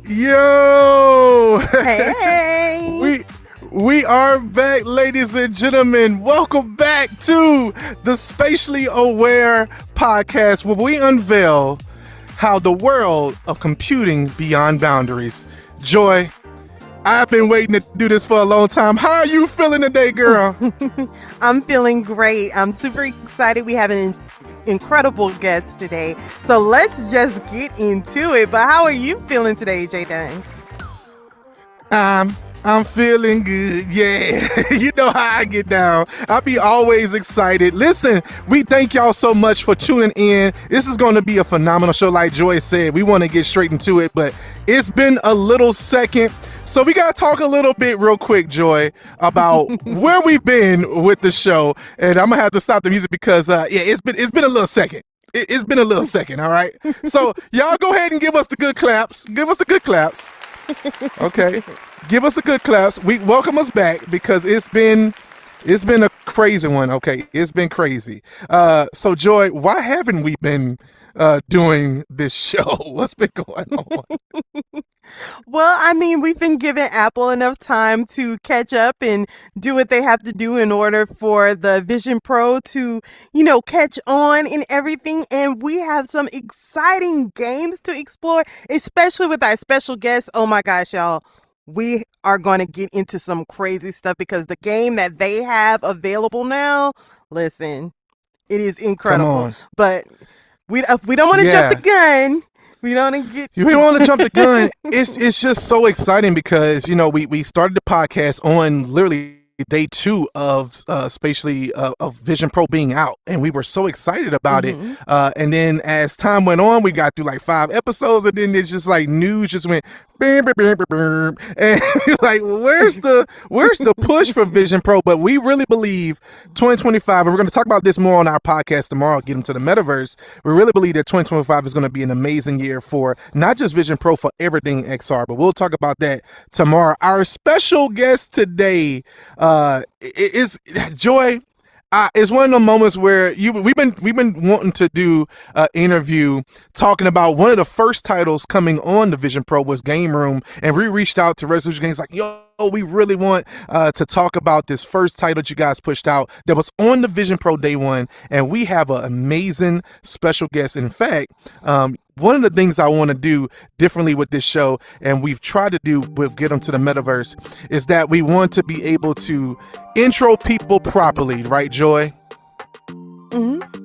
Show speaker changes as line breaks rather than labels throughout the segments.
Yo!
Hey!
we we are back, ladies and gentlemen. Welcome back to the Spatially Aware Podcast, where we unveil how the world of computing beyond boundaries. Joy, I've been waiting to do this for a long time. How are you feeling today, girl?
I'm feeling great. I'm super excited. We have an incredible guest today. So let's just get into it. But how are you feeling today, JDun?
I'm feeling good. Yeah. You know how I get down. I'll be always excited. Listen, we thank y'all so much for tuning in. This is going to be a phenomenal show. Like Joy said, we want to get straight into it, but it's been a little second. So we got to talk a little bit real quick, Joy, about where we've been with the show. And I'm going to have to stop the music because, it's been a little second. It's been a little second, all right? So y'all go ahead and give us the good claps. Give us the good claps. Okay. Give us a good claps. We welcome us back because it's been a crazy one. Okay. It's been crazy. So Joy, why haven't we been doing this show? What's been going on?
Well, I mean, we've been giving Apple enough time to catch up and do what they have to do in order for the Vision Pro to, catch on and everything. And we have some exciting games to explore, especially with our special guests. Oh my gosh, y'all. We are going to get into some crazy stuff because the game that they have available now, listen, it is incredible. But we don't want to jump the gun. We don't
want to jump the gun. It's just so exciting because we started the podcast on literally day 2 of spatially of Vision Pro being out, and we were so excited about it. And then as time went on, we got through like 5 episodes, and then it's just like news just went and like where's the push for Vision Pro? But we really believe 2025, and we're going to talk about this more on our podcast tomorrow, get into the metaverse. We really believe that 2025 is going to be an amazing year for not just Vision Pro, for everything XR, but we'll talk about that tomorrow. Our special guest today is Joy. It's one of the moments where we've been wanting to do an interview talking about one of the first titles coming on the Vision Pro was Game Room, and we reached out to Resolution Games like, yo, we really want to talk about this first title that you guys pushed out that was on the Vision Pro day 1, and we have an amazing special guest. In fact, one of the things I want to do differently with this show, and we've tried to do with Get Them to the Metaverse, is that we want to be able to intro people properly, right, Joy?
Mm-hmm.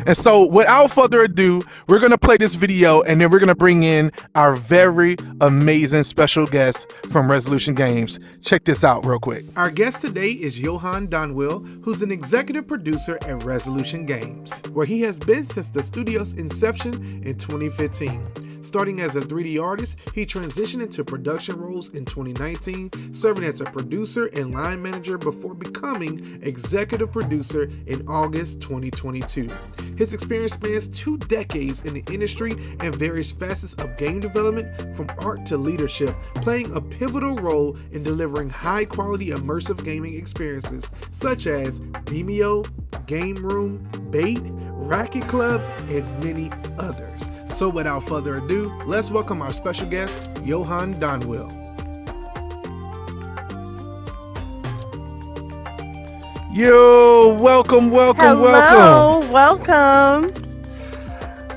And so without further ado, we're going to play this video, and then we're going to bring in our very amazing special guest from Resolution Games. Check this out real quick. Our guest today is Johan Donwill, who's an executive producer at Resolution Games, where he has been since the studio's inception in 2015. Starting as a 3D artist, he transitioned into production roles in 2019, serving as a producer and line manager before becoming executive producer in August 2022. His experience spans 2 decades in the industry and various facets of game development, from art to leadership, playing a pivotal role in delivering high-quality immersive gaming experiences such as Demeo, Game Room, Bait, Racket Club, and many others. So without further ado, let's welcome our special guest, Johan Donwill. Yo, welcome.
Hello, welcome.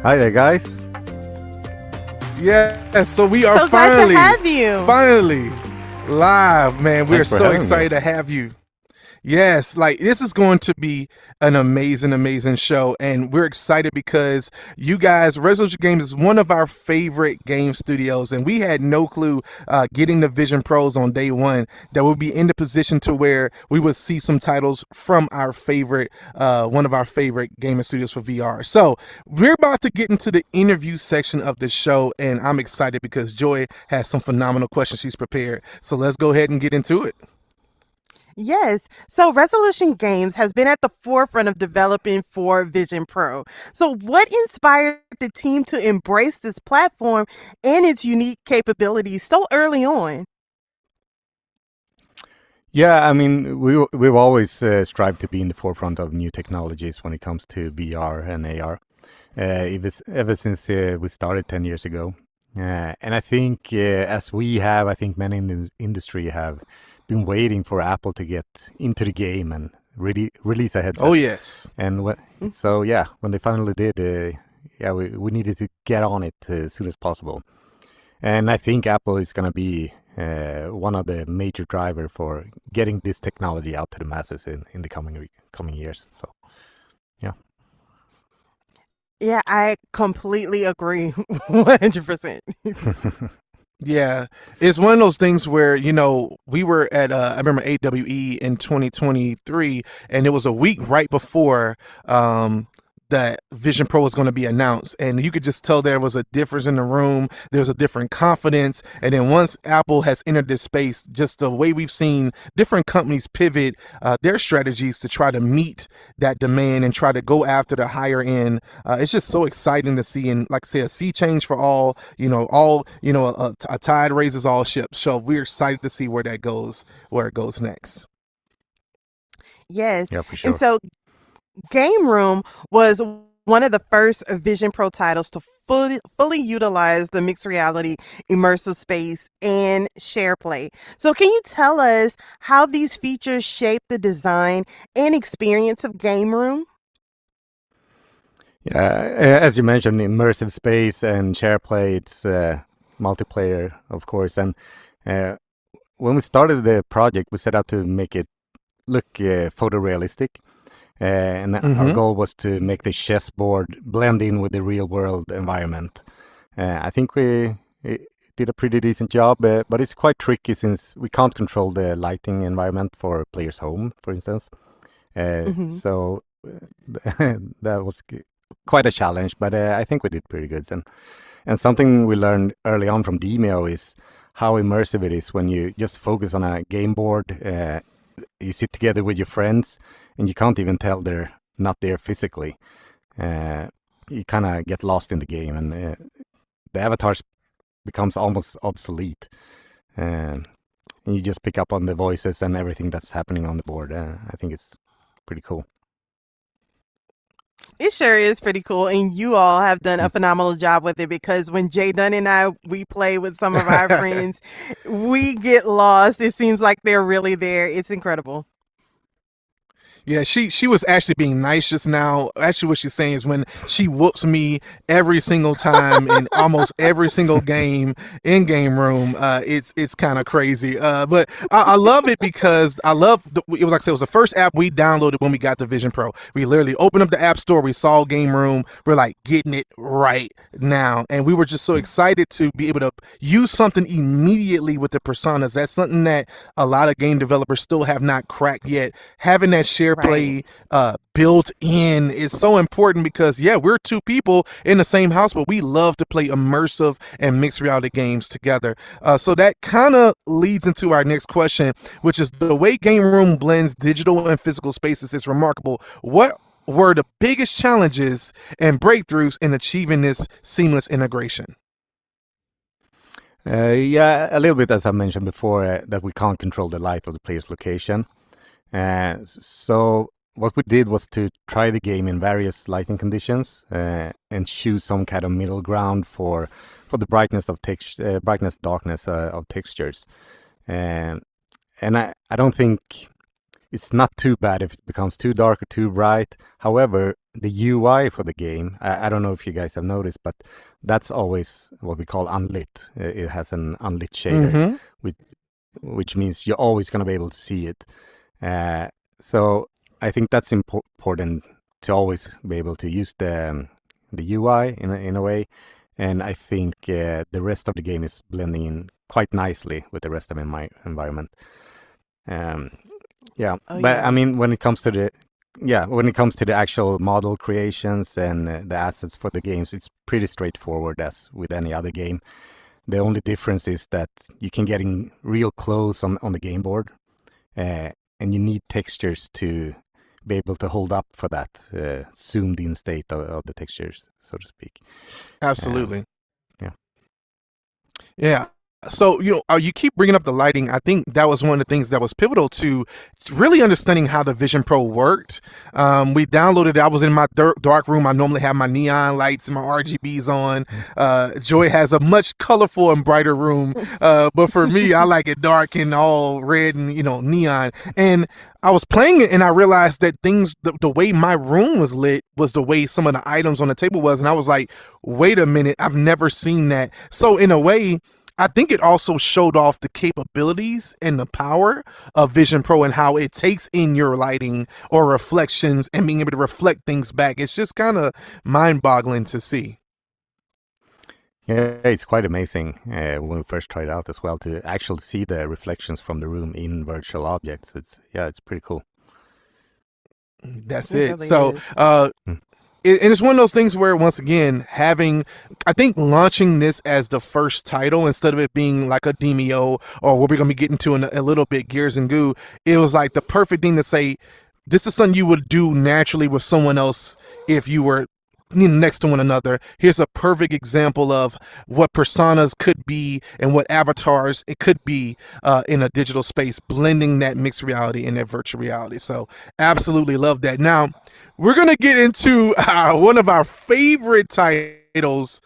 Hi there, guys.
Yeah, so we are
so
finally
glad to have you.
Finally live, man. We're so excited
me.
to have you. Yes, like this is going to be an amazing show, and we're excited because you guys, Resolution Games is one of our favorite game studios, and we had no clue getting the Vision Pros on day 1 that we'll be in the position to where we would see some titles from our favorite, one of our favorite gaming studios for VR. So we're about to get into the interview section of the show, and I'm excited because Joy has some phenomenal questions she's prepared. So let's go ahead and get into it.
Yes. So Resolution Games has been at the forefront of developing for Vision Pro. So what inspired the team to embrace this platform and its unique capabilities so early on?
Yeah, I mean, we've always strived to be in the forefront of new technologies when it comes to VR and AR. Ever since we started 10 years ago. And I think I think many in the industry have been waiting for Apple to get into the game and really release a headset.
Oh yes.
And when they finally did, we needed to get on it as soon as possible. And I think Apple is going to be one of the major driver for getting this technology out to the masses in the coming years. So, yeah.
Yeah, I completely agree 100%.
Yeah, it's one of those things where, we were at, I remember AWE in 2023, and it was a week right before that Vision Pro was going to be announced. And you could just tell there was a difference in the room. There was a different confidence. And then once Apple has entered this space, just the way we've seen different companies pivot their strategies to try to meet that demand and try to go after the higher end. It's just so exciting to see. And like I say, a sea change for all, a tide raises all ships. So we're excited to see where it goes next.
Yes.
Yeah, for sure.
And so Game Room was one of the first Vision Pro titles to fully utilize the mixed reality immersive space and SharePlay. So can you tell us how these features shape the design and experience of Game Room?
Yeah, as you mentioned, immersive space and SharePlay, it's multiplayer, of course. And when we started the project, we set out to make it look photorealistic. And our goal was to make the chessboard blend in with the real world environment. I think we did a pretty decent job, but it's quite tricky since we can't control the lighting environment for players' home, for instance. So that was quite a challenge, but I think we did pretty good. And something we learned early on from Demeo is how immersive it is when you just focus on a game board. You sit together with your friends and you can't even tell they're not there physically. You kind of get lost in the game, and the avatars becomes almost obsolete. And you just pick up on the voices and everything that's happening on the board. I think it's pretty cool.
It sure is pretty cool, and you all have done a phenomenal job with it, because when JDun and we play with some of our friends, we get lost. It seems like they're really there. It's incredible.
Yeah, she was actually being nice just now. Actually, what she's saying is when she whoops me every single time in almost every single game in Game Room, it's kind of crazy. But I love it because it was like I said, it was the first app we downloaded when we got the Vision Pro. We literally opened up the App Store, we saw Game Room, we're like getting it right now, and we were just so excited to be able to use something immediately with the personas. That's something that a lot of game developers still have not cracked yet. Having that SharePlay built in is so important because, we're two people in the same house, but we love to play immersive and mixed reality games together. So that kind of leads into our next question, which is the way Game Room blends digital and physical spaces is remarkable. What were the biggest challenges and breakthroughs in achieving this seamless integration?
A little bit, as I mentioned before, that we can't control the light of the player's location. So what we did was to try the game in various lighting conditions and choose some kind of middle ground for the brightness darkness of textures. And I don't think it's not too bad if it becomes too dark or too bright. However, the UI for the game, I don't know if you guys have noticed, but that's always what we call unlit. It has an unlit shader, which means you're always going to be able to see it. So I think that's important to always be able to use the UI in a way. And I think the rest of the game is blending in quite nicely with the rest of my environment. I mean, when it comes to the actual model creations and the assets for the games, it's pretty straightforward as with any other game. The only difference is that you can get in real close on the game board, and you need textures to be able to hold up for that zoomed in state of the textures, so to speak.
Absolutely.
Yeah.
Yeah. So, you keep bringing up the lighting. I think that was one of the things that was pivotal to really understanding how the Vision Pro worked. We downloaded it. I was in my dark room. I normally have my neon lights and my RGBs on. Joy has a much colorful and brighter room. But for me, I like it dark and all red and, neon. And I was playing it and I realized that the way my room was lit was the way some of the items on the table was. And I was like, wait a minute, I've never seen that. So in a way, I think it also showed off the capabilities and the power of Vision Pro and how it takes in your lighting or reflections and being able to reflect things back. It's just kind of mind-boggling to see.
Yeah, it's quite amazing when we first tried it out as well to actually see the reflections from the room in virtual objects. It's pretty cool.
That's
It
it.
really
So,
is.
and it's one of those things where, once again, I think launching this as the first title instead of it being like a Demeo or what we're going to be getting to in a little bit, Gears and Goo, it was like the perfect thing to say, this is something you would do naturally with someone else if you were next to one another. Here's a perfect example of what personas could be and what avatars it could be in a digital space, blending that mixed reality and that virtual reality. So absolutely love that. Now we're gonna get into one of our favorite titles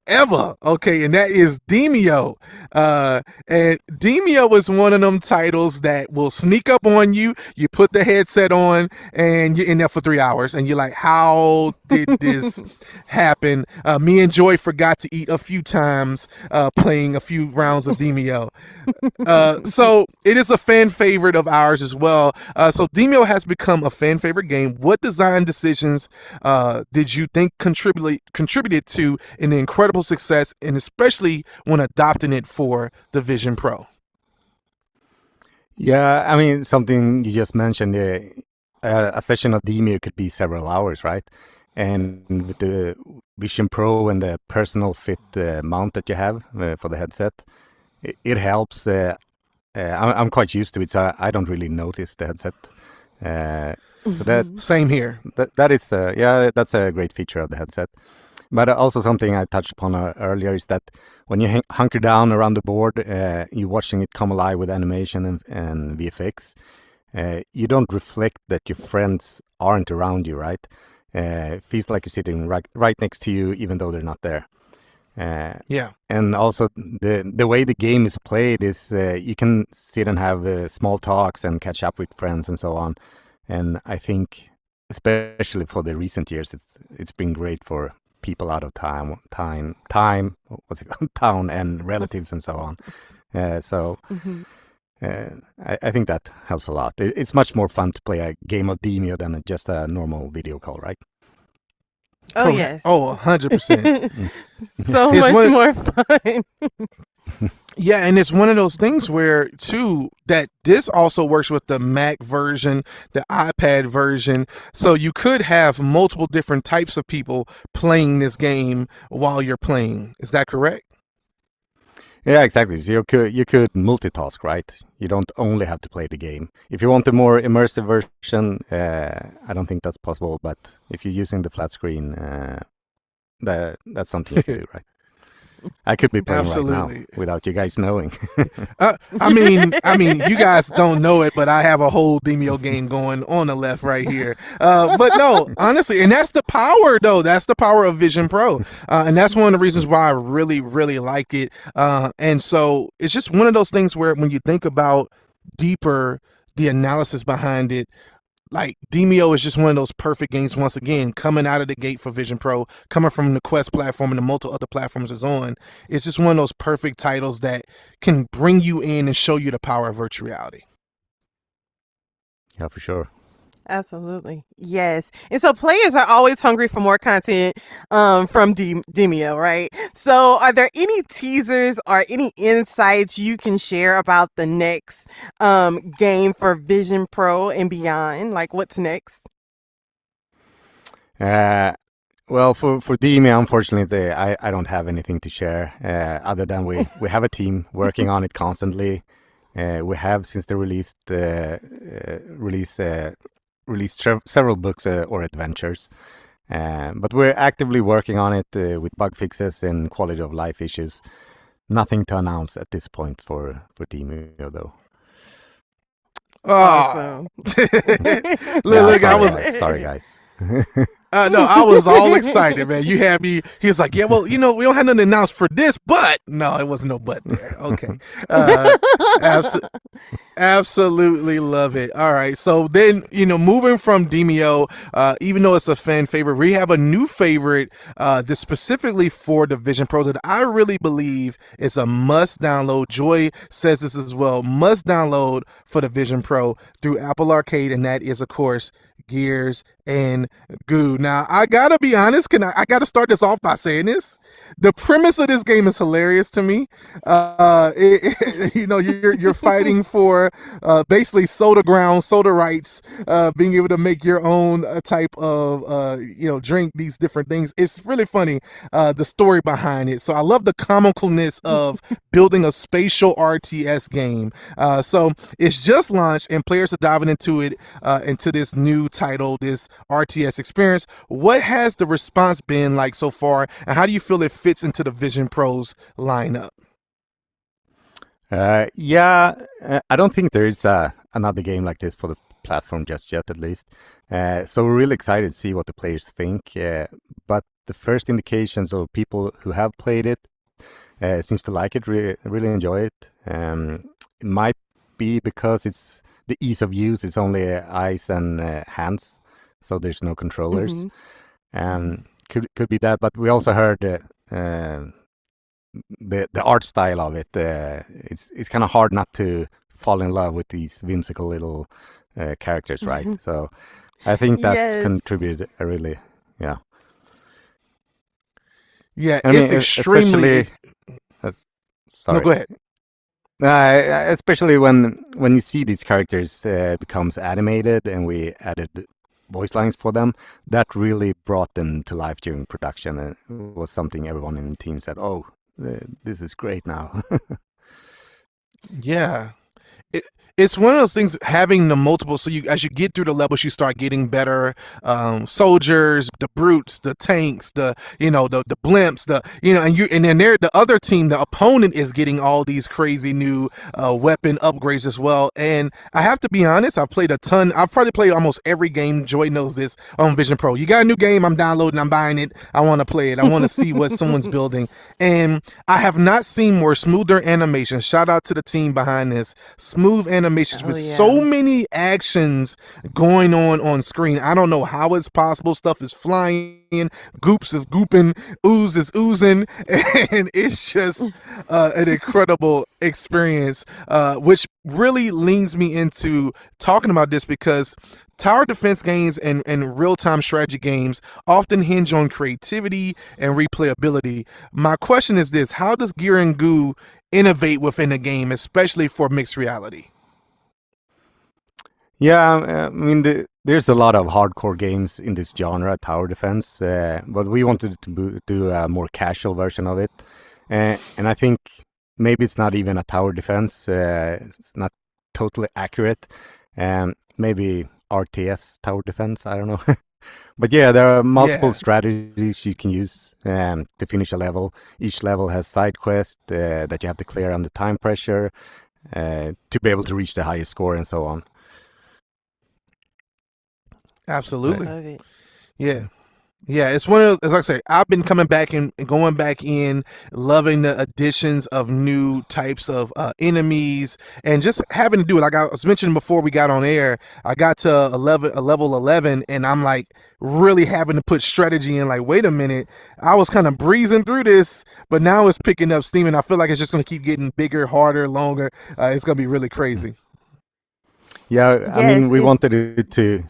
ever, okay, and that is Demeo. And Demeo is one of them titles that will sneak up on you. You put the headset on and you're in there for 3 hours and you're like, how did this happen? Me and Joy forgot to eat a few times playing a few rounds of Demeo. So it is a fan favorite of ours as well. So Demeo has become a fan favorite game. What design decisions did you think contributed to an incredible success, and especially when adopting it for the Vision Pro?
Yeah, I mean, something you just mentioned, a session of Demeo could be several hours, right? And with the Vision Pro and the personal fit mount that you have for the headset, it helps. I'm quite used to it, so I don't really notice the headset. So that
Same here.
that is, that's a great feature of the headset. But also something I touched upon earlier is that when you hunker down around the board, you're watching it come alive with animation and VFX. You don't reflect that your friends aren't around you, right? It feels like you're sitting right next to you, even though they're not there.
Yeah.
And also the way the game is played is you can sit and have small talks and catch up with friends and so on. And I think, especially for the recent years, it's been great for people out of time, what's it called, town, and relatives and so on. I think that helps a lot. It's much more fun to play a game of Demeo than just a normal video call, right?
Oh,
Correct.
yes.
Oh, 100%.
So
It's
much
one-
more fun.
Yeah, and it's one of those things where, too, that this also works with the Mac version, the iPad version. So you could have multiple different types of people playing this game while you're playing. Is that correct?
Yeah, exactly. So you could multitask, right? You don't only have to play the game. If you want a more immersive version, I don't think that's possible. But if you're using the flat screen, that's something you can do, right? I could be playing right
Absolutely.
now without you guys knowing.
I mean, you guys don't know it, but I have a whole Demeo game going on the left right here. But no, honestly, and that's the power, though. That's the power of Vision Pro, and that's one of the reasons why I really, really like it. And so it's just one of those things where, when you think about deeper the analysis behind it, like Demeo is just one of those perfect games, once again, coming out of the gate for Vision Pro, coming from the Quest platform and the multiple other platforms it's on. It's just one of those perfect titles that can bring you in and show you the power of virtual reality.
Yeah, for sure.
Absolutely. Yes. And so players are always hungry for more content from Demeo, right? So are there any teasers or any insights you can share about the next game for Vision Pro and beyond? Like, what's next?
Well, for Demeo, unfortunately, I don't have anything to share other than we have a team working on it constantly. We have, since the release, released several books or adventures, but we're actively working on it with bug fixes and quality of life issues. nothing to announce at this point for Demeo though.
Oh,
Awesome.
look, I was
Sorry guys.
no, I was all excited, man. You had me. He was like, "Yeah, well, we don't have nothing to announce for this, but no, it wasn't no but there." Okay, absolutely love it. All right, so then moving from Demeo, even though it's a fan favorite, we have a new favorite that's specifically for the Vision Pro that I really believe is a must download. Joy says this as well, must download for the Vision Pro through Apple Arcade, and that is, of course, Gears and Goo. Now, I gotta be honest. I gotta start this off by saying this. The premise of this game is hilarious to me. You're fighting for basically soda rights, being able to make your own type of drink, these different things. It's really funny, the story behind it. So I love the comicalness of building a spatial RTS game. So it's just launched and players are diving into it, into this new title, this RTS experience. What has the response been like so far, and how do you feel it fits into the Vision Pro's lineup?
I don't think there is another game like this for the platform just yet, at least. So we're really excited to see what the players think. But the first indications of people who have played it seems to like it, really enjoy it. It might be because it's the ease of use. It's only eyes and hands, so there's no controllers. Could be that, but we also heard the art style of it. It's kind of hard not to fall in love with these whimsical little characters, right? So I think that's contributed a really,
Yeah,
I
it's
mean,
extremely.
Sorry.
No, go ahead.
Especially when you see these characters becomes animated and we added voice lines for them, that really brought them to life during production. It was something everyone in the team said, "Oh, this is great now."
Yeah. It's one of those things, having the multiple, so as you get through the levels, you start getting better soldiers, the brutes, the tanks, the blimps, and then the other team, the opponent, is getting all these crazy new weapon upgrades as well. And I have to be honest, I've played a ton. I've probably played almost every game. Joy knows this, on Vision Pro. You got a new game, I'm downloading, I'm buying it. I want to play it. I want to see what someone's building. And I have not seen more smoother animation. Shout out to the team behind this. Smooth animations with so many actions going on screen. I don't know how it's possible. Stuff is flying, goops is gooping, ooze is oozing, and it's just an incredible experience, which really leads me into talking about this, because tower defense games and real-time strategy games often hinge on creativity and replayability. My question is this: how does Gear and Goo innovate within a game, especially for mixed reality?
Yeah, I mean, there's a lot of hardcore games in this genre, tower defense, but we wanted to do a more casual version of it. And I think maybe it's not even a tower defense. It's not totally accurate. Maybe RTS tower defense, I don't know. But yeah, there are multiple strategies you can use to finish a level. Each level has side quests that you have to clear under time pressure to be able to reach the highest score and so on.
Absolutely.
Love it.
Yeah, it's one of those, as I say, I've been coming back and going back in, loving the additions of new types of enemies, and just having to do it. Like I was mentioning before we got on air, I got to level 11, and I'm like really having to put strategy in. Like, wait a minute, I was kind of breezing through this, but now it's picking up steam, and I feel like it's just going to keep getting bigger, harder, longer. It's going to be really crazy.
Yeah, I mean, we wanted it to...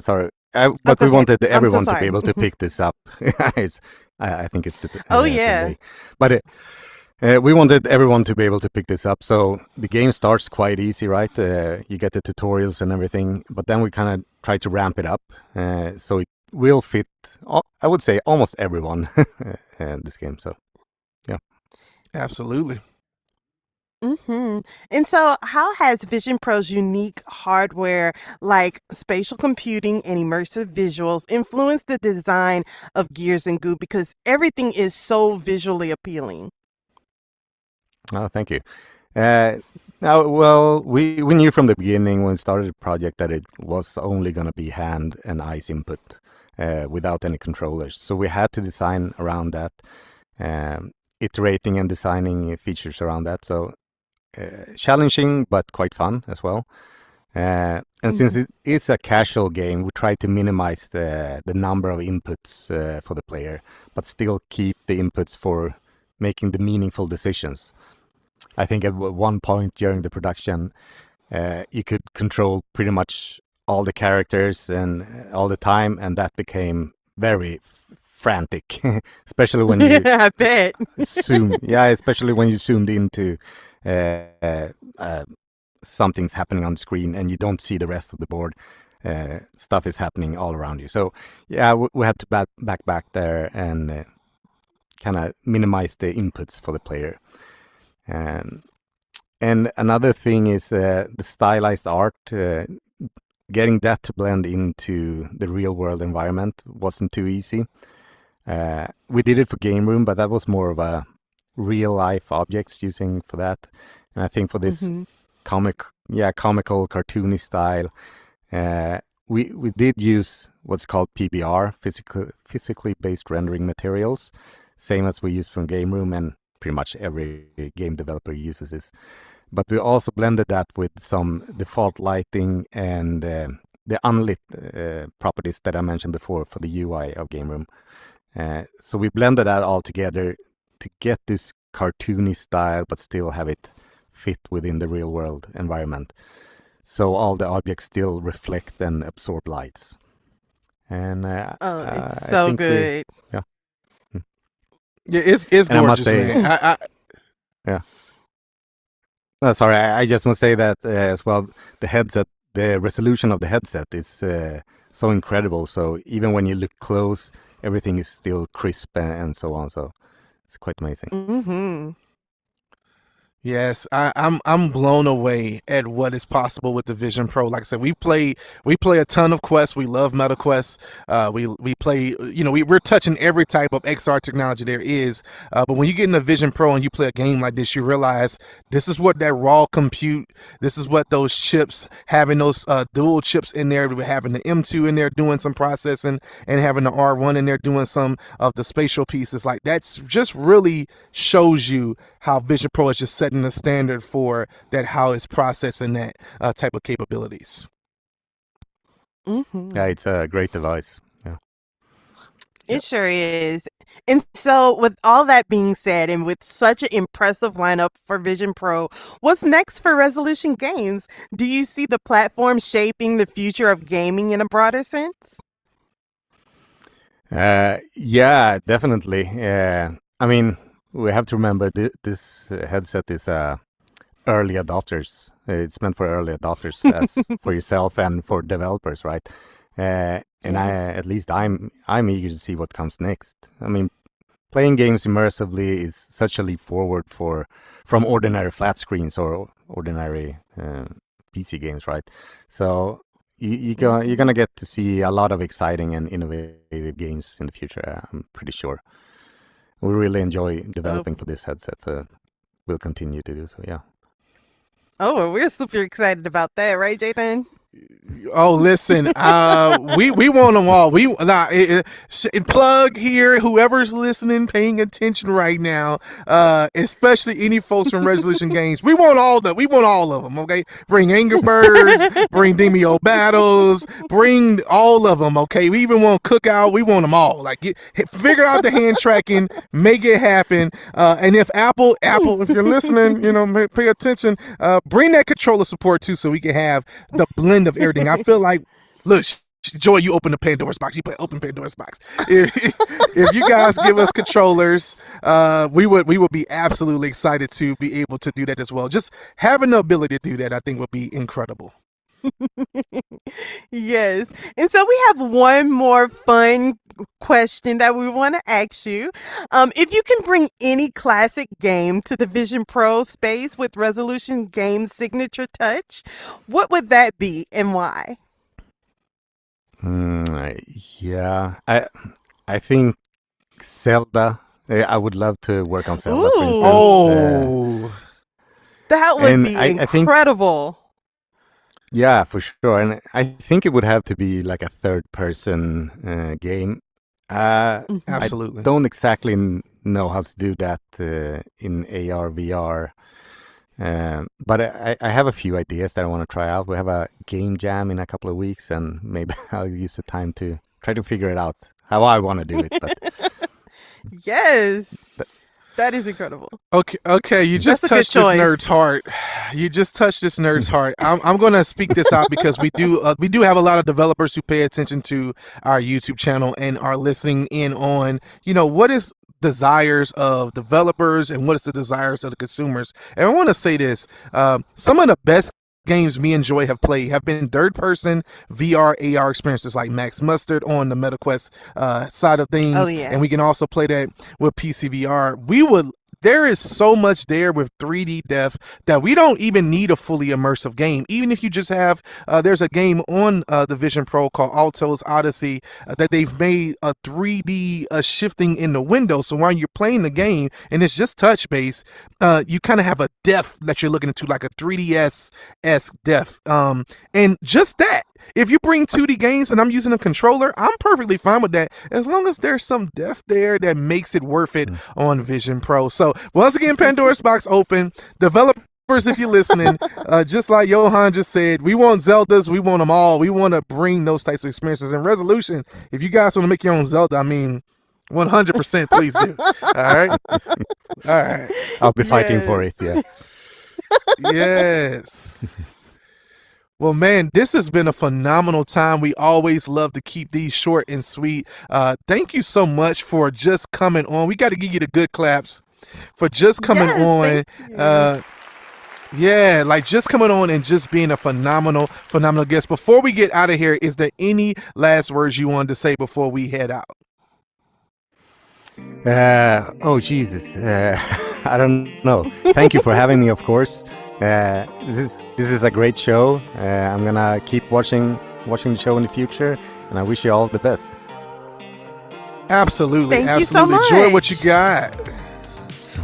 sorry. But we wanted everyone to be able to pick this up. I think it's the delay. But we wanted everyone to be able to pick this up. So the game starts quite easy, right? You get the tutorials and everything, but then we kind of try to ramp it up. So it will fit, I would say, almost everyone in this game. So, yeah.
Absolutely.
And so how has Vision Pro's unique hardware like spatial computing and immersive visuals influenced the design of Gears and Goo, because everything is so visually appealing?
Oh, thank you. Now, well, we knew from the beginning when we started the project that it was only going to be hand and eyes input without any controllers. So we had to design around that, iterating and designing features around that. So challenging, but quite fun as well. And since it is a casual game, we try to minimize the number of inputs for the player, but still keep the inputs for making the meaningful decisions. I think at one point during the production, you could control pretty much all the characters and all the time, and that became very frantic, especially when you
I bet.
especially when you zoomed into something's happening on the screen and you don't see the rest of the board. Stuff is happening all around you. So yeah, we had to back there and kind of minimize the inputs for the player. And another thing is the stylized art. Getting that to blend into the real world environment wasn't too easy. We did it for Game Room, but that was more of a real life objects using for that. And I think for this comical, cartoony style, we did use what's called PBR, physically based rendering materials, same as we use from Game Room, and pretty much every game developer uses this. But we also blended that with some default lighting and the unlit properties that I mentioned before for the UI of Game Room. So we blended that all together to get this cartoony style, but still have it fit within the real world environment. So all the objects still reflect and absorb lights. And
it's so good.
Yeah, it's
and I must
gorgeous,
say,
man.
yeah. No, sorry, I just want to say that as well. The headset, the resolution of the headset is so incredible. So even when you look close, everything is still crisp and so on. So it's quite amazing.
Yes, I'm blown away at what is possible with the Vision Pro. Like I said, we play a ton of quests. We love Meta Quests. We play, we're touching every type of XR technology there is. But when you get in the Vision Pro and you play a game like this, you realize this is what that raw compute. This is what those chips, having those dual chips in there, having the M2 in there doing some processing, and having the R1 in there doing some of the spatial pieces. Like that's just really shows you how Vision Pro is just setting the standard for that, how it's processing that type of capabilities.
Yeah, it's a great device. Yeah,
It sure is. And so, with all that being said, and with such an impressive lineup for Vision Pro, what's next for Resolution Games? Do you see the platform shaping the future of gaming in a broader sense?
yeah, definitely. I mean, we have to remember this headset is early adopters. It's meant for early adopters, as for yourself and for developers, right? And I'm eager to see what comes next. I mean, playing games immersively is such a leap forward from ordinary flat screens or ordinary PC games, right? So you're gonna get to see a lot of exciting and innovative games in the future. I'm pretty sure. We really enjoy developing for this headset, so we'll continue to do so. Yeah.
Oh, well, we're super excited about that, right, JDun?
Oh, listen, we want them all. Plug here, whoever's listening, paying attention right now, especially any folks from Resolution Games. We want all of them. Okay, bring Angry Birds, bring Demeo Battles, bring all of them. Okay, we even want Cookout. We want them all. Like, figure out the hand tracking, make it happen. And if Apple, if you're listening, pay attention. Bring that controller support too, so we can have the blend of everything. I feel like, look, Joy, you open the Pandora's box. You play open Pandora's box. If you guys give us controllers, we would be absolutely excited to be able to do that as well. Just having the ability to do that, I think, would be incredible.
Yes. And so we have one more fun question that we want to ask you. If you can bring any classic game to the Vision Pro space with Resolution Games' signature touch, what would that be and why?
Yeah, I think Zelda I would love to work on Zelda, for instance.
Oh,
That would
and
be
I think,
incredible.
yeah, for sure. And I think it would have to be like a third-person game. I
absolutely.
don't exactly know how to do that in AR, VR. But I have a few ideas that I want to try out. We have a game jam in a couple of weeks, and maybe I'll use the time to try to figure it out how I want to do it. But
Yes, that is incredible.
Okay, you just
That's a good
touched this
choice.
nerd's heart. You just touched this nerd's heart. I'm gonna speak this out because we do have a lot of developers who pay attention to our YouTube channel and are listening in on, what is desires of developers and what is the desires of the consumers. And I want to say this: some of the best games me and Joy have played have been third-person VR AR experiences like Max Mustard on the MetaQuest side of things.
Oh, yeah.
And we can also play that with PC VR. There is so much there with 3D def that we don't even need a fully immersive game. Even if you just have, there's a game on the Vision Pro called Alto's Odyssey that they've made a 3D shifting in the window. So while you're playing the game and it's just touch based, you kind of have a depth that you're looking into, like a 3DS-esque depth. And just that. If you bring 2D games and I'm using a controller, I'm perfectly fine with that as long as there's some depth there that makes it worth it on Vision Pro. So once again, Pandora's box open. Developers, if you're listening, just like Johan just said, we want Zeldas. We want them all. We want to bring those types of experiences. And Resolution, if you guys want to make your own Zelda, 100% please do. All right? All right.
I'll be fighting for it, yeah.
Yes. Well, man, this has been a phenomenal time. We always love to keep these short and sweet. Thank you so much for just coming on. We got to give you the good claps for just coming on. Yeah, like just coming on and just being a phenomenal guest. Before we get out of here, is there any last words you wanted to say before we head out?
Oh, Jesus. I don't know. Thank you for having me, of course. This is a great show. I'm gonna keep watching the show in the future, and I wish you all the best.
Absolutely.
Thank you so much.
Joy, what you got?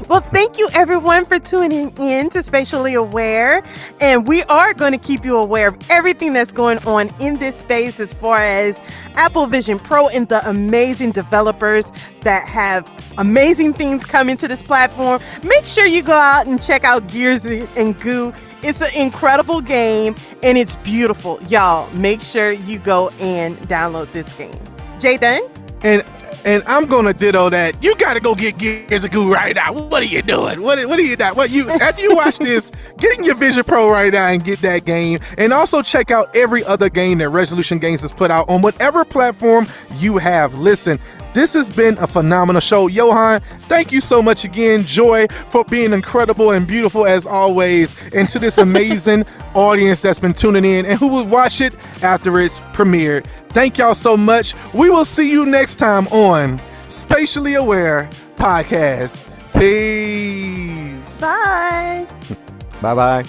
Well, thank you everyone for tuning in to Spatially Aware. And we are going to keep you aware of everything that's going on in this space as far as Apple Vision Pro and the amazing developers that have amazing things coming to this platform. Make sure you go out and check out Gears and Goo. It's an incredible game and it's beautiful. Y'all, make sure you go and download this game. JDun?
And I'm gonna ditto that. You gotta go get Gears of Goo right now. What are you doing? What are you doing? After you watch this, get in your Vision Pro right now and get that game. And also check out every other game that Resolution Games has put out on whatever platform you have. Listen, this has been a phenomenal show. Johan, thank you so much again. Joy, for being incredible and beautiful as always. And to this amazing audience that's been tuning in and who will watch it after it's premiered. Thank y'all so much. We will see you next time on Spatially Aware Podcast. Peace.
Bye.
Bye-bye.